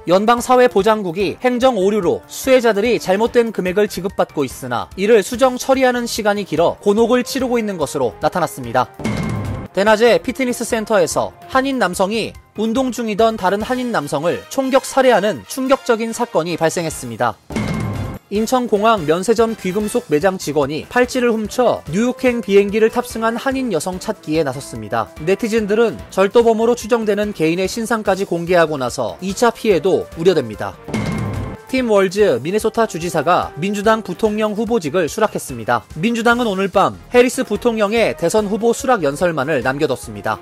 연방사회보장국이 행정 오류로 수혜자들이 잘못된 금액을 지급받고 있으나 이를 수정 처리하는 시간이 길어 곤혹을 치르고 있는 것으로 나타났습니다. 대낮에 피트니스 센터에서 한인 남성이 운동 중이던 다른 한인 남성을 총격 살해하는 충격적인 사건이 발생했습니다. 인천공항 면세점 귀금속 매장 직원이 팔찌를 훔쳐 뉴욕행 비행기를 탑승한 한인 여성 찾기에 나섰습니다. 네티즌들은 절도범으로 추정되는 개인의 신상까지 공개하고 나서 2차 피해도 우려됩니다. 팀 월즈 미네소타 주지사가 민주당 부통령 후보직을 수락했습니다. 민주당은 오늘 밤 해리스 부통령의 대선 후보 수락 연설만을 남겨뒀습니다.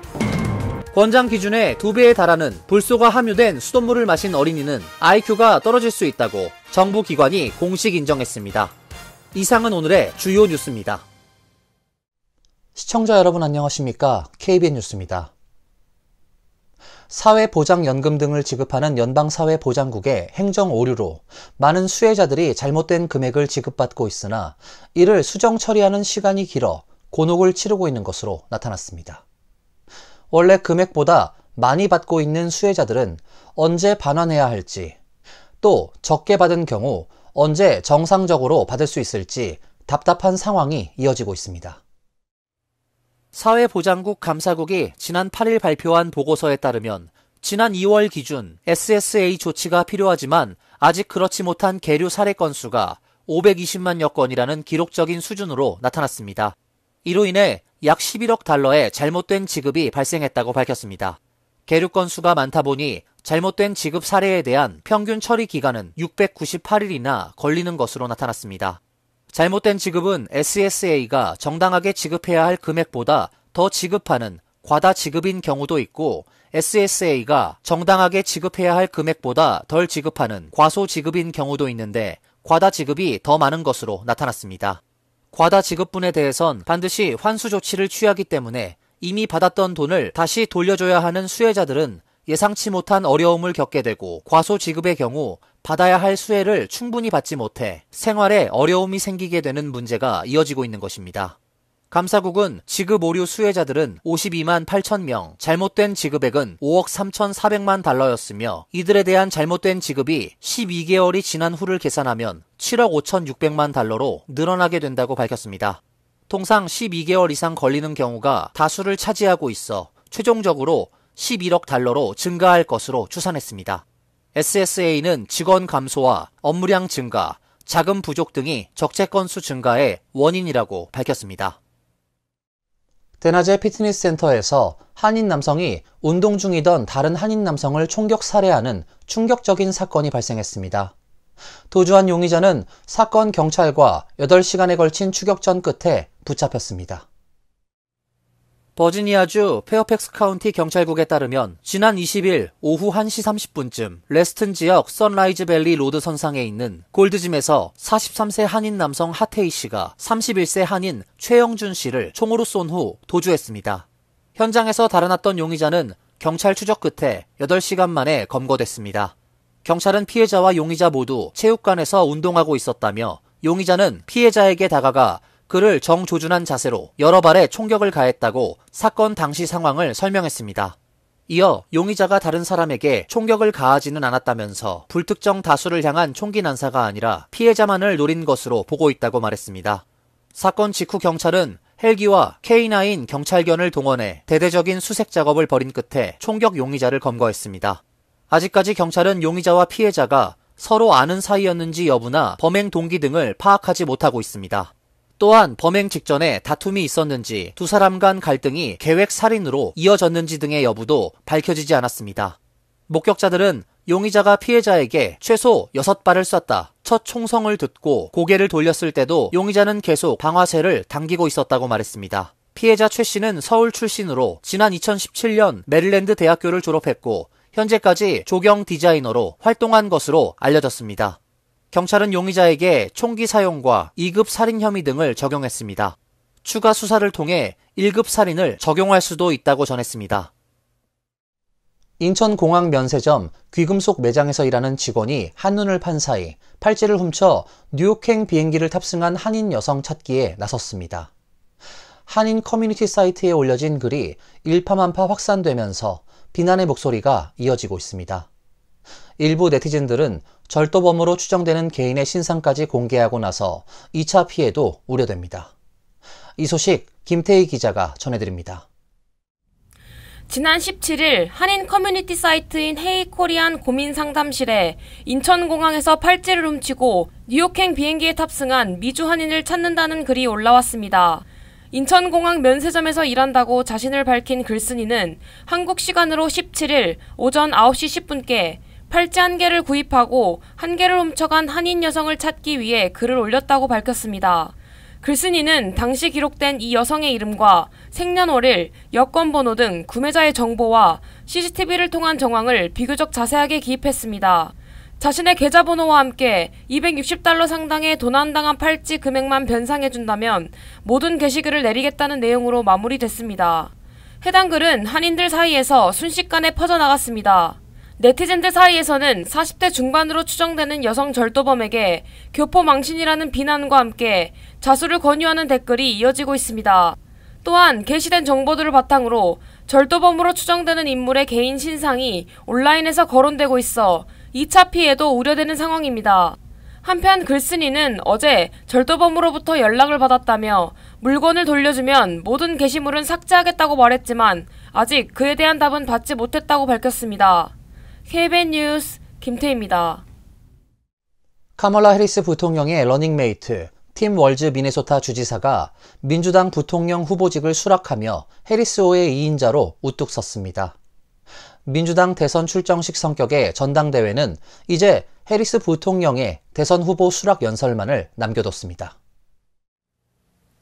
권장 기준의 2배에 달하는 불소가 함유된 수돗물을 마신 어린이는 IQ가 떨어질 수 있다고 정부 기관이 공식 인정했습니다. 이상은 오늘의 주요 뉴스입니다. 시청자 여러분 안녕하십니까? KBN 뉴스입니다. 사회보장연금 등을 지급하는 연방사회보장국의 행정 오류로 많은 수혜자들이 잘못된 금액을 지급받고 있으나 이를 수정 처리하는 시간이 길어 곤혹을 치르고 있는 것으로 나타났습니다. 원래 금액보다 많이 받고 있는 수혜자들은 언제 반환해야 할지, 또 적게 받은 경우 언제 정상적으로 받을 수 있을지 답답한 상황이 이어지고 있습니다. 사회보장국 감사국이 지난 8일 발표한 보고서에 따르면 지난 2월 기준 SSA 조치가 필요하지만 아직 그렇지 못한 계류 사례 건수가 520만여 건이라는 기록적인 수준으로 나타났습니다. 이로 인해 약 11억 달러의 잘못된 지급이 발생했다고 밝혔습니다. 계류 건수가 많다 보니 잘못된 지급 사례에 대한 평균 처리 기간은 698일이나 걸리는 것으로 나타났습니다. 잘못된 지급은 SSA가 정당하게 지급해야 할 금액보다 더 지급하는 과다 지급인 경우도 있고 SSA가 정당하게 지급해야 할 금액보다 덜 지급하는 과소 지급인 경우도 있는데 과다 지급이 더 많은 것으로 나타났습니다. 과다 지급분에 대해선 반드시 환수 조치를 취하기 때문에 이미 받았던 돈을 다시 돌려줘야 하는 수혜자들은 예상치 못한 어려움을 겪게 되고 과소 지급의 경우 받아야 할 수혜를 충분히 받지 못해 생활에 어려움이 생기게 되는 문제가 이어지고 있는 것입니다. 감사국은 지급 오류 수혜자들은 52만 8천 명, 잘못된 지급액은 5억 3,400만 달러였으며 이들에 대한 잘못된 지급이 12개월이 지난 후를 계산하면 7억 5,600만 달러로 늘어나게 된다고 밝혔습니다. 통상 12개월 이상 걸리는 경우가 다수를 차지하고 있어 최종적으로 11억 달러로 증가할 것으로 추산했습니다. SSA는 직원 감소와 업무량 증가, 자금 부족 등이 적재 건수 증가의 원인이라고 밝혔습니다. 대낮에 피트니스 센터에서 한인 남성이 운동 중이던 다른 한인 남성을 총격 살해하는 충격적인 사건이 발생했습니다. 도주한 용의자는 사건 경찰과 8시간에 걸친 추격전 끝에 붙잡혔습니다. 버지니아주 페어팩스 카운티 경찰국에 따르면 지난 20일 오후 1시 30분쯤 레스튼 지역 선라이즈 밸리 로드 선상에 있는 골드짐에서 43세 한인 남성 하태희 씨가 31세 한인 최영준 씨를 총으로 쏜 후 도주했습니다. 현장에서 달아났던 용의자는 경찰 추적 끝에 8시간 만에 검거됐습니다. 경찰은 피해자와 용의자 모두 체육관에서 운동하고 있었다며 용의자는 피해자에게 다가가 그를 정조준한 자세로 여러 발의 총격을 가했다고 사건 당시 상황을 설명했습니다. 이어 용의자가 다른 사람에게 총격을 가하지는 않았다면서 불특정 다수를 향한 총기 난사가 아니라 피해자만을 노린 것으로 보고 있다고 말했습니다. 사건 직후 경찰은 헬기와 K9 경찰견을 동원해 대대적인 수색 작업을 벌인 끝에 총격 용의자를 검거했습니다. 아직까지 경찰은 용의자와 피해자가 서로 아는 사이였는지 여부나 범행 동기 등을 파악하지 못하고 있습니다. 또한 범행 직전에 다툼이 있었는지 두 사람 간 갈등이 계획 살인으로 이어졌는지 등의 여부도 밝혀지지 않았습니다. 목격자들은 용의자가 피해자에게 최소 6발을 쐈다. 첫 총성을 듣고 고개를 돌렸을 때도 용의자는 계속 방아쇠를 당기고 있었다고 말했습니다. 피해자 최 씨는 서울 출신으로 지난 2017년 메릴랜드 대학교를 졸업했고 현재까지 조경 디자이너로 활동한 것으로 알려졌습니다. 경찰은 용의자에게 총기 사용과 2급 살인 혐의 등을 적용했습니다. 추가 수사를 통해 1급 살인을 적용할 수도 있다고 전했습니다. 인천공항 면세점 귀금속 매장에서 일하는 직원이 한눈을 판 사이 팔찌를 훔쳐 뉴욕행 비행기를 탑승한 한인 여성 찾기에 나섰습니다. 한인 커뮤니티 사이트에 올려진 글이 일파만파 확산되면서 비난의 목소리가 이어지고 있습니다. 일부 네티즌들은 절도범으로 추정되는 개인의 신상까지 공개하고 나서 2차 피해도 우려됩니다. 이 소식 김태희 기자가 전해드립니다. 지난 17일 한인 커뮤니티 사이트인 헤이코리안 고민상담실에 인천공항에서 팔찌를 훔치고 뉴욕행 비행기에 탑승한 미주 한인을 찾는다는 글이 올라왔습니다. 인천공항 면세점에서 일한다고 자신을 밝힌 글쓴이는 한국 시간으로 17일 오전 9시 10분께 팔찌 1개를 구입하고 1개를 훔쳐간 한인 여성을 찾기 위해 글을 올렸다고 밝혔습니다. 글쓴이는 당시 기록된 이 여성의 이름과 생년월일, 여권번호 등 구매자의 정보와 CCTV를 통한 정황을 비교적 자세하게 기입했습니다. 자신의 계좌번호와 함께 $260 상당의 도난당한 팔찌 금액만 변상해준다면 모든 게시글을 내리겠다는 내용으로 마무리됐습니다. 해당 글은 한인들 사이에서 순식간에 퍼져나갔습니다. 네티즌들 사이에서는 40대 중반으로 추정되는 여성 절도범에게 교포망신이라는 비난과 함께 자수를 권유하는 댓글이 이어지고 있습니다. 또한 게시된 정보들을 바탕으로 절도범으로 추정되는 인물의 개인 신상이 온라인에서 거론되고 있어 2차 피해도 우려되는 상황입니다. 한편 글쓴이는 어제 절도범으로부터 연락을 받았다며 물건을 돌려주면 모든 게시물은 삭제하겠다고 말했지만 아직 그에 대한 답은 받지 못했다고 밝혔습니다. KBN 뉴스 김태희입니다. 카멀라 해리스 부통령의 러닝메이트 팀 월즈 미네소타 주지사가 민주당 부통령 후보직을 수락하며 해리스호의 2인자로 우뚝 섰습니다. 민주당 대선 출정식 성격의 전당대회는 이제 해리스 부통령의 대선 후보 수락 연설만을 남겨뒀습니다.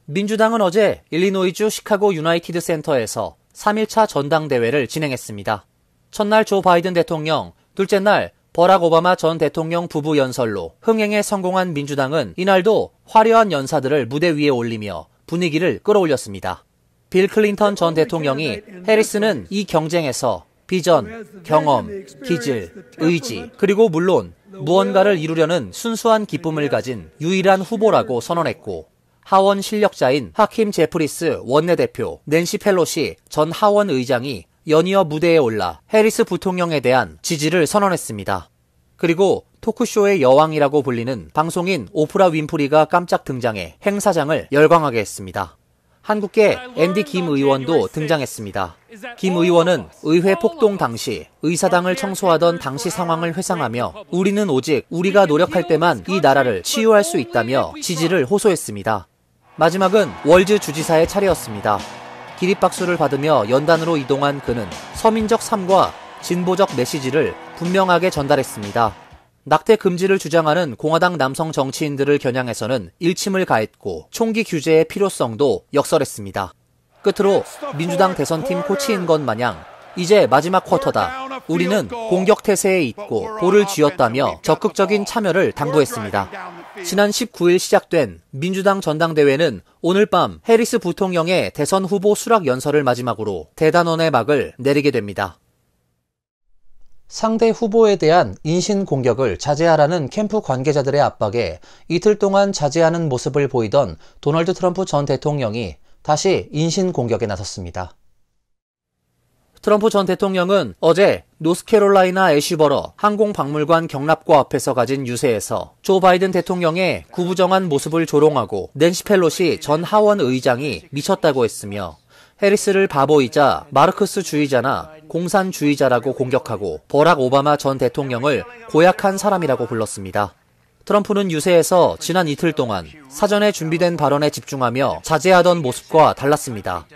민주당은 어제 일리노이주 시카고 유나이티드 센터에서 3일차 전당대회를 진행했습니다. 첫날 조 바이든 대통령, 둘째 날 버락 오바마 전 대통령 부부 연설로 흥행에 성공한 민주당은 이날도 화려한 연사들을 무대 위에 올리며 분위기를 끌어올렸습니다. 빌 클린턴 전 대통령이 해리스는 이 경쟁에서 비전, 경험, 기질, 의지, 그리고 물론 무언가를 이루려는 순수한 기쁨을 가진 유일한 후보라고 선언했고, 하원 실력자인 하킴 제프리스 원내대표, 낸시 펠로시 전 하원 의장이 연이어 무대에 올라 해리스 부통령에 대한 지지를 선언했습니다. 그리고 토크쇼의 여왕이라고 불리는 방송인 오프라 윈프리가 깜짝 등장해 행사장을 열광하게 했습니다. 한국계 앤디 김 의원도 등장했습니다. 김 의원은 의회 폭동 당시 의사당을 청소하던 당시 상황을 회상하며 우리는 오직 우리가 노력할 때만 이 나라를 치유할 수 있다며 지지를 호소했습니다. 마지막은 월즈 주지사의 차례였습니다. 기립박수를 받으며 연단으로 이동한 그는 서민적 삶과 진보적 메시지를 분명하게 전달했습니다. 낙태 금지를 주장하는 공화당 남성 정치인들을 겨냥해서는 일침을 가했고 총기 규제의 필요성도 역설했습니다. 끝으로 민주당 대선팀 코치인 것 마냥 이제 마지막 쿼터다. 우리는 공격 태세에 있고 볼을 쥐었다며 적극적인 참여를 당부했습니다. 지난 19일 시작된 민주당 전당대회는 오늘 밤 해리스 부통령의 대선 후보 수락 연설을 마지막으로 대단원의 막을 내리게 됩니다. 상대 후보에 대한 인신 공격을 자제하라는 캠프 관계자들의 압박에 이틀 동안 자제하는 모습을 보이던 도널드 트럼프 전 대통령이 다시 인신 공격에 나섰습니다. 트럼프 전 대통령은 어제 노스캐롤라이나 애쉬버러 항공박물관 경납고 앞에서 가진 유세에서 조 바이든 대통령의 구부정한 모습을 조롱하고 낸시 펠로시 전 하원 의장이 미쳤다고 했으며 해리스를 바보이자 마르크스주의자나 공산주의자라고 공격하고 버락 오바마 전 대통령을 고약한 사람이라고 불렀습니다. 트럼프는 유세에서 지난 이틀 동안 사전에 준비된 발언에 집중하며 자제하던 모습과 달랐습니다.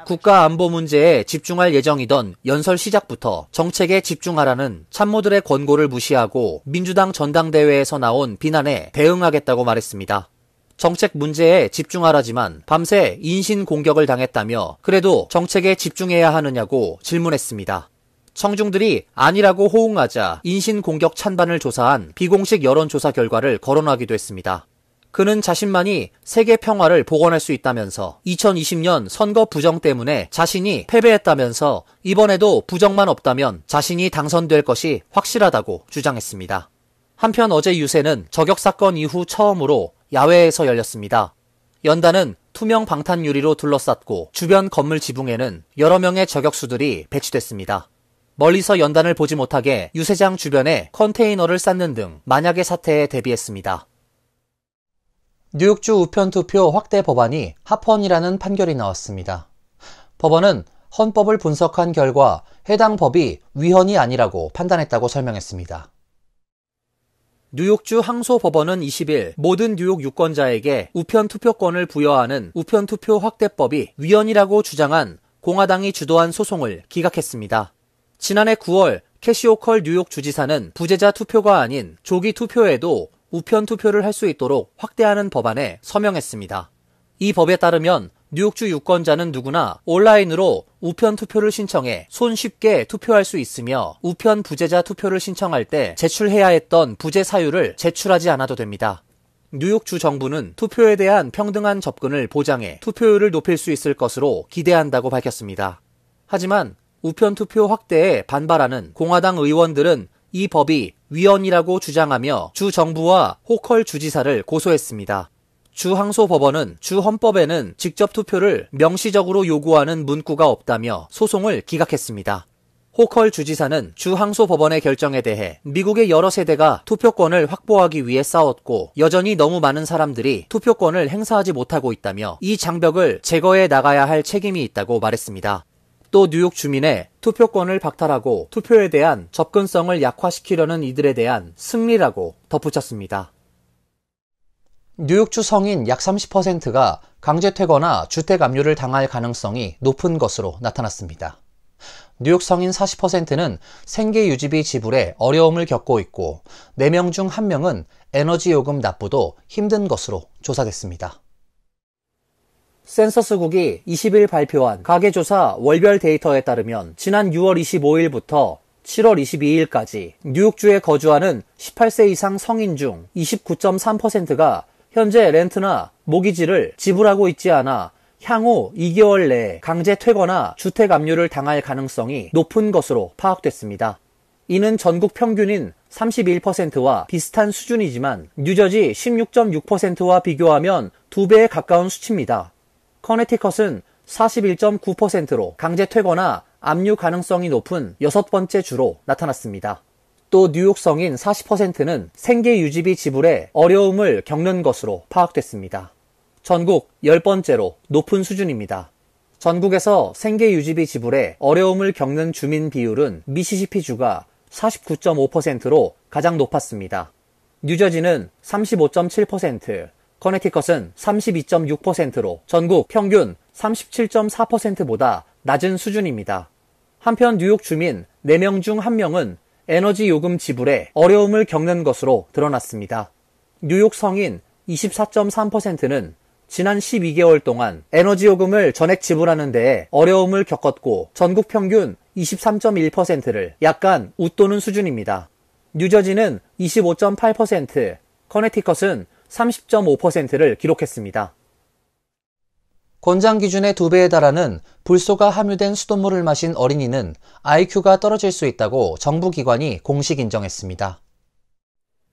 국가 안보 문제에 집중할 예정이던 연설 시작부터 정책에 집중하라는 참모들의 권고를 무시하고 민주당 전당대회에서 나온 비난에 대응하겠다고 말했습니다. 정책 문제에 집중하라지만 밤새 인신 공격을 당했다며 그래도 정책에 집중해야 하느냐고 질문했습니다. 청중들이 아니라고 호응하자 인신 공격 찬반을 조사한 비공식 여론조사 결과를 거론하기도 했습니다. 그는 자신만이 세계 평화를 복원할 수 있다면서 2020년 선거 부정 때문에 자신이 패배했다면서 이번에도 부정만 없다면 자신이 당선될 것이 확실하다고 주장했습니다. 한편 어제 유세는 저격 사건 이후 처음으로 야외에서 열렸습니다. 연단은 투명 방탄 유리로 둘러쌌고 주변 건물 지붕에는 여러 명의 저격수들이 배치됐습니다. 멀리서 연단을 보지 못하게 유세장 주변에 컨테이너를 쌓는 등 만약의 사태에 대비했습니다. 뉴욕주 우편투표 확대 법안이 합헌이라는 판결이 나왔습니다. 법원은 헌법을 분석한 결과 해당 법이 위헌이 아니라고 판단했다고 설명했습니다. 뉴욕주 항소법원은 20일 모든 뉴욕 유권자에게 우편투표권을 부여하는 우편투표 확대법이 위헌이라고 주장한 공화당이 주도한 소송을 기각했습니다. 지난해 9월 캐시 호컬 뉴욕 주지사는 부재자 투표가 아닌 조기 투표에도 우편 투표를 할 수 있도록 확대하는 법안에 서명했습니다. 이 법에 따르면 뉴욕주 유권자는 누구나 온라인으로 우편 투표를 신청해 손쉽게 투표할 수 있으며 우편 부재자 투표를 신청할 때 제출해야 했던 부재 사유를 제출하지 않아도 됩니다. 뉴욕주 정부는 투표에 대한 평등한 접근을 보장해 투표율을 높일 수 있을 것으로 기대한다고 밝혔습니다. 하지만 우편 투표 확대에 반발하는 공화당 의원들은 이 법이 위헌이라고 주장하며 주 정부와 호컬 주지사를 고소했습니다. 주 항소법원은 주 헌법에는 직접 투표를 명시적으로 요구하는 문구가 없다며 소송을 기각했습니다. 호컬 주지사는 주 항소법원의 결정에 대해 미국의 여러 세대가 투표권을 확보하기 위해 싸웠고 여전히 너무 많은 사람들이 투표권을 행사하지 못하고 있다며 이 장벽을 제거해 나가야 할 책임이 있다고 말했습니다. 또 뉴욕 주민의 투표권을 박탈하고 투표에 대한 접근성을 약화시키려는 이들에 대한 승리라고 덧붙였습니다. 뉴욕주 성인 약 30%가 강제퇴거나 주택압류를 당할 가능성이 높은 것으로 나타났습니다. 뉴욕 성인 40%는 생계유지비 지불에 어려움을 겪고 있고 4명 중 1명은 에너지요금 납부도 힘든 것으로 조사됐습니다. 센서스국이 20일 발표한 가계조사 월별 데이터에 따르면 지난 6월 25일부터 7월 22일까지 뉴욕주에 거주하는 18세 이상 성인 중 29.3%가 현재 렌트나 모기지를 지불하고 있지 않아 향후 2개월 내에 강제 퇴거나 주택 압류를 당할 가능성이 높은 것으로 파악됐습니다. 이는 전국 평균인 31%와 비슷한 수준이지만 뉴저지 16.6%와 비교하면 2배에 가까운 수치입니다. 커네티컷은 41.9%로 강제 퇴거나 압류 가능성이 높은 6번째 주로 나타났습니다. 또 뉴욕 성인 40%는 생계 유지비 지불에 어려움을 겪는 것으로 파악됐습니다. 전국 10번째로 높은 수준입니다. 전국에서 생계 유지비 지불에 어려움을 겪는 주민 비율은 미시시피주가 49.5%로 가장 높았습니다. 뉴저지는 35.7%, 커네티컷은 32.6%로 전국 평균 37.4%보다 낮은 수준입니다. 한편 뉴욕 주민 4명 중 1명은 에너지 요금 지불에 어려움을 겪는 것으로 드러났습니다. 뉴욕 성인 24.3%는 지난 12개월 동안 에너지 요금을 전액 지불하는 데에 어려움을 겪었고 전국 평균 23.1%를 약간 웃도는 수준입니다. 뉴저지는 25.8%, 커네티컷은 30.5%를 기록했습니다. 권장 기준의 2배에 달하는 불소가 함유된 수돗물을 마신 어린이는 IQ가 떨어질 수 있다고 정부 기관이 공식 인정했습니다.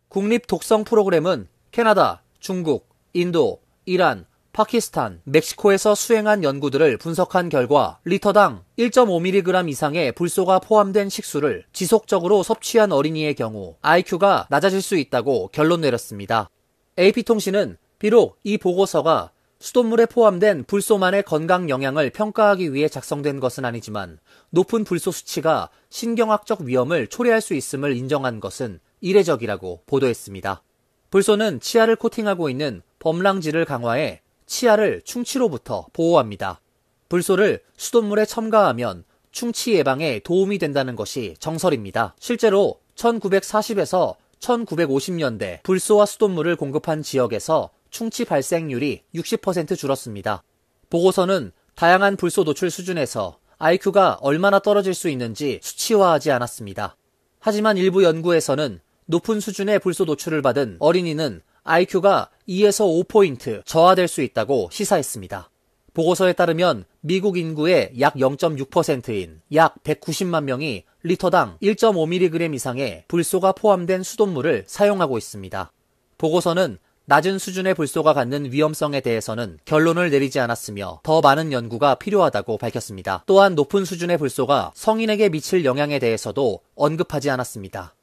국립 독성 프로그램은 캐나다, 중국, 인도, 이란, 파키스탄, 멕시코에서 수행한 연구들을 분석한 결과 리터당 1.5mg 이상의 불소가 포함된 식수를 지속적으로 섭취한 어린이의 경우 IQ가 낮아질 수 있다고 결론 내렸습니다. AP통신은 비록 이 보고서가 수돗물에 포함된 불소만의 건강 영향을 평가하기 위해 작성된 것은 아니지만 높은 불소 수치가 신경학적 위험을 초래할 수 있음을 인정한 것은 이례적이라고 보도했습니다. 불소는 치아를 코팅하고 있는 범랑질을 강화해 치아를 충치로부터 보호합니다. 불소를 수돗물에 첨가하면 충치 예방에 도움이 된다는 것이 정설입니다. 실제로 1940에서 1950년대 불소와 수돗물을 공급한 지역에서 충치 발생률이 60% 줄었습니다. 보고서는 다양한 불소 노출 수준에서 IQ가 얼마나 떨어질 수 있는지 수치화하지 않았습니다. 하지만 일부 연구에서는 높은 수준의 불소 노출을 받은 어린이는 IQ가 2에서 5포인트 저하될 수 있다고 시사했습니다. 보고서에 따르면 미국 인구의 약 0.6%인 약 190만 명이 리터당 1.5mg 이상의 불소가 포함된 수돗물을 사용하고 있습니다. 보고서는 낮은 수준의 불소가 갖는 위험성에 대해서는 결론을 내리지 않았으며 더 많은 연구가 필요하다고 밝혔습니다. 또한 높은 수준의 불소가 성인에게 미칠 영향에 대해서도 언급하지 않았습니다.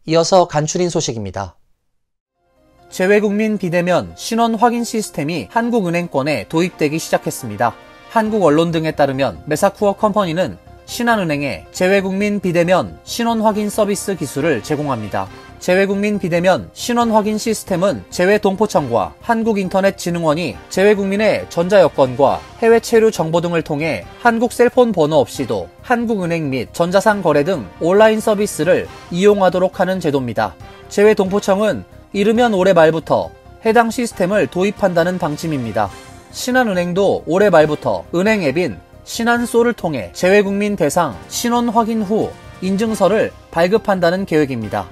이어서 간추린 소식입니다. 재외국민 비대면 신원 확인 시스템이 한국은행권에 도입되기 시작했습니다. 한국 언론 등에 따르면 메사쿠어 컴퍼니는 신한은행에 재외국민 비대면 신원 확인 서비스 기술을 제공합니다. 재외국민 비대면 신원 확인 시스템은 재외동포청과 한국인터넷진흥원이 재외국민의 전자여권과 해외 체류 정보 등을 통해 한국 셀폰 번호 없이도 한국은행 및 전자상 거래 등 온라인 서비스를 이용하도록 하는 제도입니다. 재외동포청은 이르면 올해 말부터 해당 시스템을 도입한다는 방침입니다. 신한은행도 올해 말부터 은행 앱인 신한소를 통해 재외국민 대상 신원 확인 후 인증서를 발급한다는 계획입니다.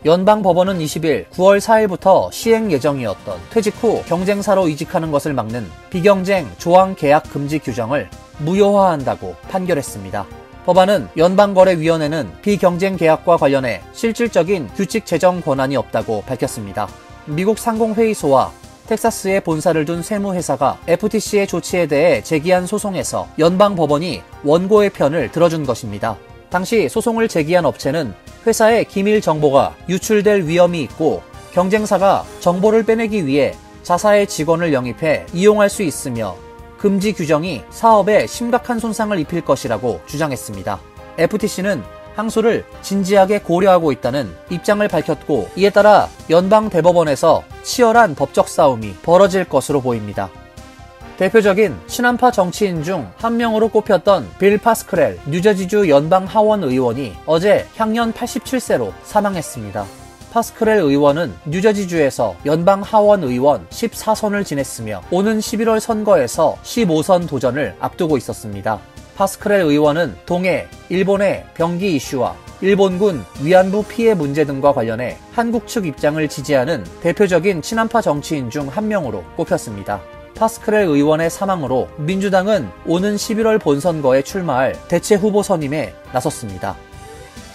연방법원은 20일 9월 4일부터 시행 예정이었던 퇴직 후 경쟁사로 이직하는 것을 막는 비경쟁 조항 계약 금지 규정을 무효화한다고 판결했습니다. 법안은 연방거래위원회는 비경쟁 계약과 관련해 실질적인 규칙 제정 권한이 없다고 밝혔습니다. 미국 상공회의소와 텍사스에 본사를 둔 세무회사가 FTC의 조치에 대해 제기한 소송에서 연방법원이 원고의 편을 들어준 것입니다. 당시 소송을 제기한 업체는 회사의 기밀 정보가 유출될 위험이 있고 경쟁사가 정보를 빼내기 위해 자사의 직원을 영입해 이용할 수 있으며 금지 규정이 사업에 심각한 손상을 입힐 것이라고 주장했습니다. FTC는 항소를 진지하게 고려하고 있다는 입장을 밝혔고 이에 따라 연방대법원에서 치열한 법적 싸움이 벌어질 것으로 보입니다. 대표적인 친한파 정치인 중 한 명으로 꼽혔던 빌 파스크렐 뉴저지주 연방 하원 의원이 어제 향년 87세로 사망했습니다. 파스크렐 의원은 뉴저지주에서 연방 하원 의원 14선을 지냈으며 오는 11월 선거에서 15선 도전을 앞두고 있었습니다. 파스크렐 의원은 동해, 일본의 병기 이슈와 일본군 위안부 피해 문제 등과 관련해 한국 측 입장을 지지하는 대표적인 친한파 정치인 중 한 명으로 꼽혔습니다. 파스크렐 의원의 사망으로 민주당은 오는 11월 본선거에 출마할 대체 후보 선임에 나섰습니다.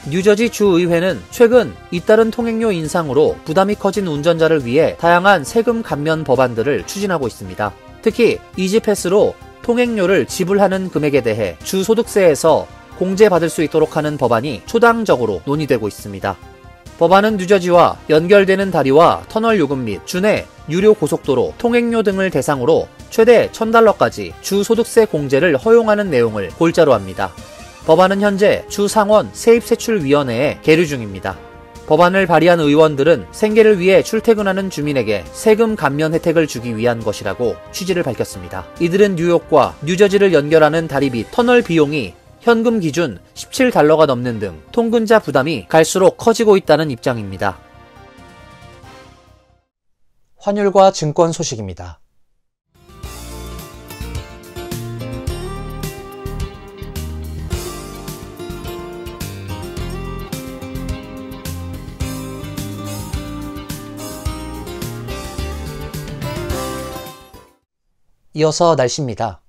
뉴저지 주의회는 최근 잇따른 통행료 인상으로 부담이 커진 운전자를 위해 다양한 세금 감면 법안들을 추진하고 있습니다. 특히 이지패스로 통행료를 지불하는 금액에 대해 주소득세에서 공제받을 수 있도록 하는 법안이 초당적으로 논의되고 있습니다. 법안은 뉴저지와 연결되는 다리와 터널 요금 및 주내 유료 고속도로, 통행료 등을 대상으로 최대 $1,000까지 주소득세 공제를 허용하는 내용을 골자로 합니다. 법안은 현재 주상원 세입세출위원회에 계류 중입니다. 법안을 발의한 의원들은 생계를 위해 출퇴근하는 주민에게 세금 감면 혜택을 주기 위한 것이라고 취지를 밝혔습니다. 이들은 뉴욕과 뉴저지를 연결하는 다리 및 터널 비용이 현금 기준 $17가 넘는 등 통근자 부담이 갈수록 커지고 있다는 입장입니다. 환율과 증권 소식입니다. 이어서 날씨입니다.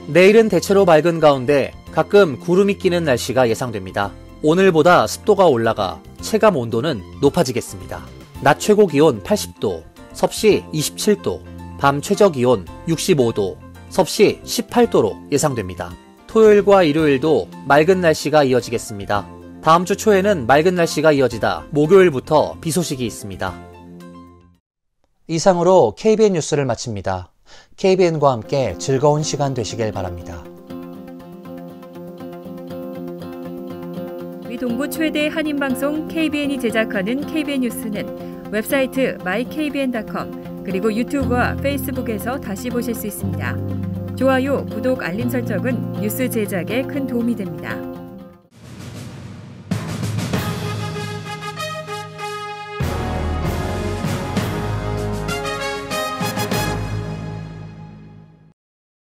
내일은 대체로 맑은 가운데 가끔 구름이 끼는 날씨가 예상됩니다. 오늘보다 습도가 올라가 체감 온도는 높아지겠습니다. 낮 최고 기온 80도, 섭씨 27도, 밤 최저 기온 65도, 섭씨 18도로 예상됩니다. 토요일과 일요일도 맑은 날씨가 이어지겠습니다. 다음 주 초에는 맑은 날씨가 이어지다 목요일부터 비 소식이 있습니다. 이상으로 KBN 뉴스를 마칩니다. KBN과 함께 즐거운 시간 되시길 바랍니다. 우리 동부 최대 한인방송 KBN이 제작하는 KBN 뉴스는 웹사이트 mykbn.com 그리고 유튜브와 페이스북에서 다시 보실 수 있습니다. 좋아요, 구독, 알림 설정은 뉴스 제작에 큰 도움이 됩니다.